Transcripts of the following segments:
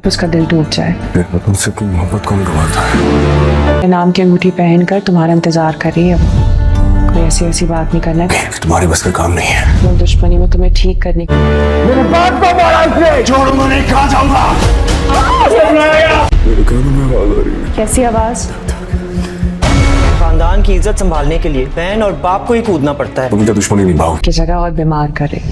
उसका दिल टूट जाए। मैं तुमसे अपनी मोहब्बत कौन गवाता है? नाम की अंगूठी पहनकर तुम्हारा इंतजार कर रही है। कोई ऐसी ऐसी बात नहीं करना है। तुम्हारी बस का काम नहीं है। वो दुश्मनी में तुम्हें ठीक करने की। मेरे बाप को मारा इसने। छोड़ूंगा नहीं, कहाँ जाऊंगा? मेरे कानों में आवाज आ रही है। कैसी आवाज? खानदान की इज्जत संभालने के लिए बहन और बाप को ही कूदना पड़ता है। तुम क्या दुश्मनी निभाओ की जगह और बीमार करे।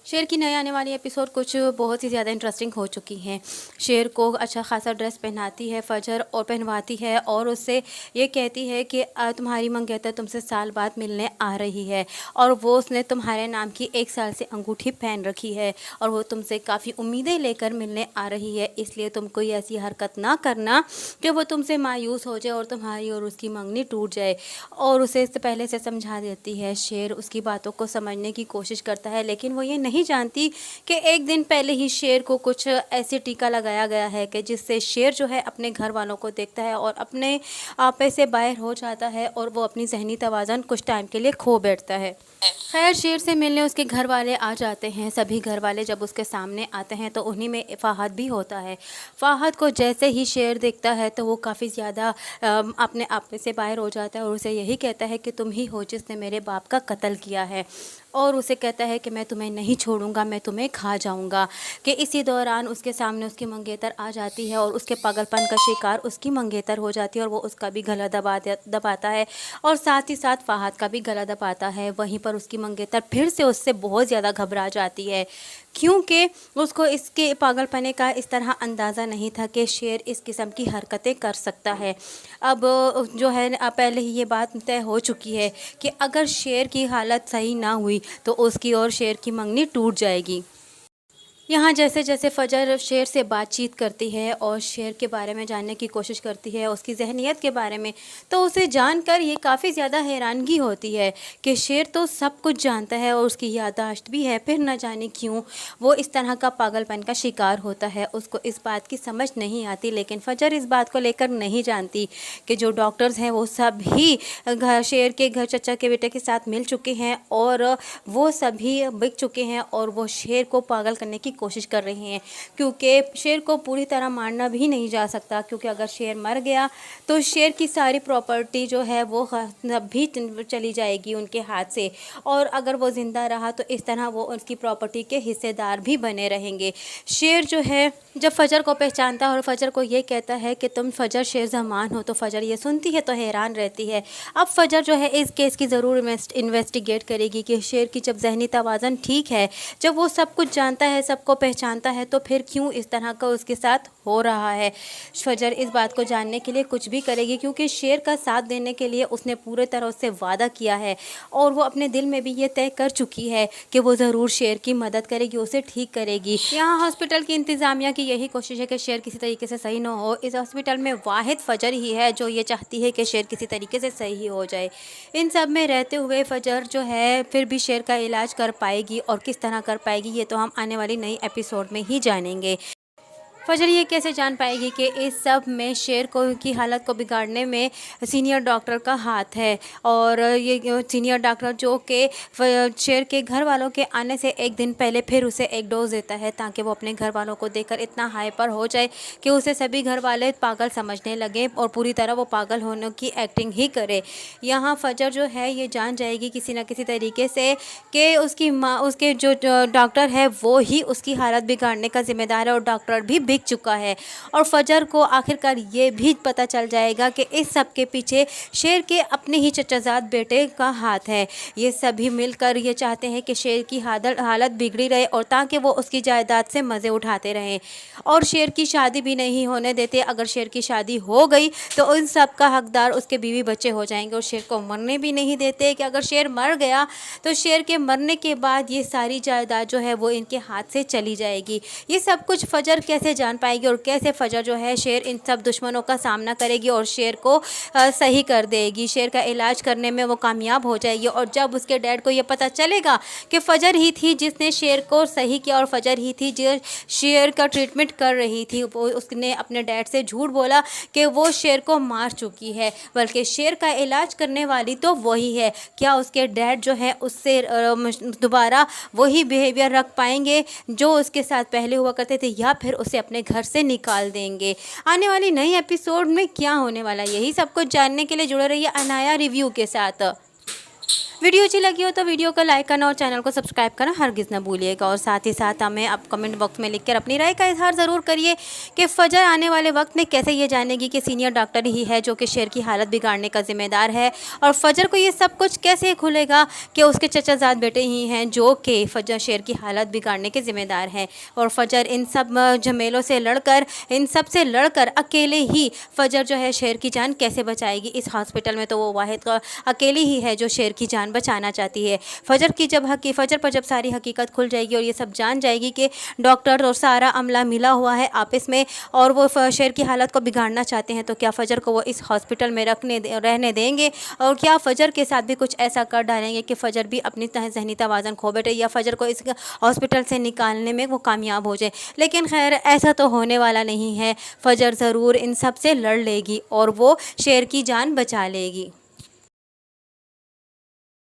शेर की नई आने वाली एपिसोड कुछ बहुत ही ज़्यादा इंटरेस्टिंग हो चुकी हैं। शेर को अच्छा खासा ड्रेस पहनाती है फजर और पहनवाती है और उससे ये कहती है कि तुम्हारी मंगेतर तुमसे साल बाद मिलने आ रही है और वो उसने तुम्हारे नाम की 1 साल से अंगूठी पहन रखी है और वो तुमसे काफ़ी उम्मीदें लेकर मिलने आ रही है। इसलिए तुम कोई ऐसी हरकत ना करना कि वो तुमसे मायूस हो जाए और तुम्हारी और उसकी मंगनी टूट जाए। और उसे इससे पहले से समझा देती है। शेर उसकी बातों को समझने की कोशिश करता है लेकिन वो ये नहीं जानती कि एक दिन पहले ही शेर को कुछ ऐसे टीका लगाया गया है कि जिससे शेर जो है अपने घर वालों को देखता है और अपने आपे से बाहर हो जाता है और वो अपनी जहनी तवाज़ुन कुछ टाइम के लिए खो बैठता है। खैर शेर से मिलने उसके घर वाले आ जाते हैं। सभी घर वाले जब उसके सामने आते हैं तो उन्हीं में फ़ाहद भी होता है। फ़ाहद को जैसे ही शेर देखता है तो वो काफ़ी ज़्यादा अपने आप से बाहर हो जाता है और उसे यही कहता है कि तुम ही हो जिसने मेरे बाप का कत्ल किया है और उसे कहता है कि मैं तुम्हें नहीं छोड़ूंगा, मैं तुम्हें खा जाऊंगा। कि इसी दौरान उसके सामने उसकी मंगेतर आ जाती है और उसके पागलपन का शिकार उसकी मंगेतर हो जाती है और वो उसका भी गला दबाता है और साथ ही साथ फ़ाहद का भी गला दबाता है। वहीं पर उसकी मंगेतर फिर से उससे बहुत ज़्यादा घबरा जाती है क्योंकि उसको इसके पागलपने का इस तरह अंदाज़ा नहीं था कि शेर इस किस्म की हरकतें कर सकता है। अब जो है पहले ही ये बात तय हो चुकी है कि अगर शेर की हालत सही ना हुई तो उसकी और शेर की मंगनी टूट जाएगी। यहाँ जैसे जैसे फजर शेर से बातचीत करती है और शेर के बारे में जानने की कोशिश करती है उसकी जहनीत के बारे में, तो उसे जानकर ये काफ़ी ज़्यादा हैरानगी होती है कि शेर तो सब कुछ जानता है और उसकी याददाश्त भी है, फिर न जाने क्यों वो इस तरह का पागलपन का शिकार होता है। उसको इस बात की समझ नहीं आती। लेकिन फजर इस बात को लेकर नहीं जानती कि जो डॉक्टर्स हैं वो सभी शेर के घर चचा के बेटे के साथ मिल चुके हैं और वो सभी बिक चुके हैं और वो शेर को पागल करने की कोशिश कर रहे हैं क्योंकि शेर को पूरी तरह मारना भी नहीं जा सकता क्योंकि अगर शेर मर गया तो शेर की सारी प्रॉपर्टी जो है वो भी चली जाएगी उनके हाथ से और अगर वो ज़िंदा रहा तो इस तरह वो उसकी प्रॉपर्टी के हिस्सेदार भी बने रहेंगे। शेर जो है जब फजर को पहचानता है और फजर को ये कहता है कि तुम फजर शेर ज़मान हो तो फजर ये सुनती है तो हैरान रहती है। अब फजर जो है इस केस की ज़रूर इन्वेस्टिगेट करेगी कि शेर की जब जहनी तवाज़ुन ठीक है, जब वो सब कुछ जानता है सबको पहचानता है तो फिर क्यों इस तरह का उसके साथ हो रहा है। फजर इस बात को जानने के लिए कुछ भी करेगी क्योंकि शेर का साथ देने के लिए उसने पूरे तरह उससे वादा किया है और वो अपने दिल में भी ये तय कर चुकी है कि वो ज़रूर शेर की मदद करेगी, उसे ठीक करेगी। यहाँ हॉस्पिटल की इंतज़ामिया की यही कोशिश है कि शेर किसी तरीके से सही ना हो। इस हॉस्पिटल में वाहिद फजर ही है जो ये चाहती है कि शेर किसी तरीके से सही हो जाए। इन सब में रहते हुए फजर जो है फिर भी शेर का इलाज कर पाएगी और किस तरह कर पाएगी ये तो हम आने वाली नई एपिसोड में ही जानेंगे। फजर ये कैसे जान पाएगी कि इस सब में शेर को की हालत को बिगाड़ने में सीनियर डॉक्टर का हाथ है और ये सीनियर डॉक्टर जो कि शेर के घर वालों के आने से एक दिन पहले फिर उसे एक डोज देता है ताकि वो अपने घर वालों को देखकर इतना हाइपर हो जाए कि उसे सभी घर वाले पागल समझने लगे और पूरी तरह वो पागल होने की एक्टिंग ही करे। यहाँ फजर जो है ये जान जाएगी किसी न किसी तरीके से कि उसकी माँ उसके जो डॉक्टर है वो ही उसकी हालत बिगाड़ने का जिम्मेदार है और डॉक्टर भी बिक चुका है। और फजर को आखिरकार ये भी पता चल जाएगा कि इस सब के पीछे शेर के अपने ही चचाजाद बेटे का हाथ है। ये सभी मिलकर ये चाहते हैं कि शेर की हालत बिगड़ी रहे और ताकि वो उसकी जायदाद से मज़े उठाते रहें और शेर की शादी भी नहीं होने देते। अगर शेर की शादी हो गई तो उन सब का हकदार उसके बीवी बच्चे हो जाएंगे और शेर को मरने भी नहीं देते कि अगर शेर मर गया तो शेर के मरने के बाद ये सारी जायदाद जो है वो इनके हाथ से चली जाएगी। ये सब कुछ फजर कैसे जान पाएगी और कैसे फजर जो है शेर इन सब दुश्मनों का सामना करेगी और शेर को सही कर देगी, शेर का इलाज करने में वो कामयाब हो जाएगी। और जब उसके डैड को ये पता चलेगा कि फजर ही थी जिसने शेर को सही किया और फजर ही थी जो शेर का ट्रीटमेंट कर रही थी, वो उसने अपने डैड से झूठ बोला कि वो शेर को मार चुकी है, बल्कि शेर का इलाज करने वाली तो वही है। क्या उसके डैड जो है उससे दोबारा वही बिहेवियर रख पाएंगे जो उसके साथ पहले हुआ करते थे, या फिर उसे अपने घर से निकाल देंगे? आने वाली नई एपिसोड में क्या होने वाला है, यही सब कुछ जानने के लिए जुड़े रहिए अनाया रिव्यू के साथ। वीडियो अच्छी लगी हो तो वीडियो को लाइक करना और चैनल को सब्सक्राइब करना हरगिज़ ना भूलिएगा। और साथ ही साथ हमें अब कमेंट बॉक्स में लिखकर अपनी राय का इजहार ज़रूर करिए कि फजर आने वाले वक्त में कैसे ये जानेगी कि सीनियर डॉक्टर ही है जो कि शेर की हालत बिगाड़ने का जिम्मेदार है, और फजर को ये सब कुछ कैसे खुलेगा कि उसके चचाजाद बेटे ही हैं जो कि फजर शेर की हालत बिगाड़ने के ज़िम्मेदार हैं। और फजर इन सब झमेलों से लड़कर, इन सब से लड़कर अकेले ही फजर जो है शेर की जान कैसे बचाएगी? इस हॉस्पिटल में तो वो वाहिद अकेली ही है जो शेर की जान बचाना चाहती है। फजर पर जब सारी हकीकत खुल जाएगी और ये सब जान जाएगी कि डॉक्टर और सारा अमला मिला हुआ है आपस में और वो शेर की हालत को बिगाड़ना चाहते हैं, तो क्या फजर को वो इस हॉस्पिटल में रहने देंगे? और क्या फजर के साथ भी कुछ ऐसा कर डालेंगे कि फजर भी अपनी जहनी तवाज़ुन खो बैठे या फजर को इस हॉस्पिटल से निकालने में वो कामयाब हो जाए? लेकिन खैर ऐसा तो होने वाला नहीं है। फजर ज़रूर इन सब से लड़ लेगी और वो शेर की जान बचा लेगी।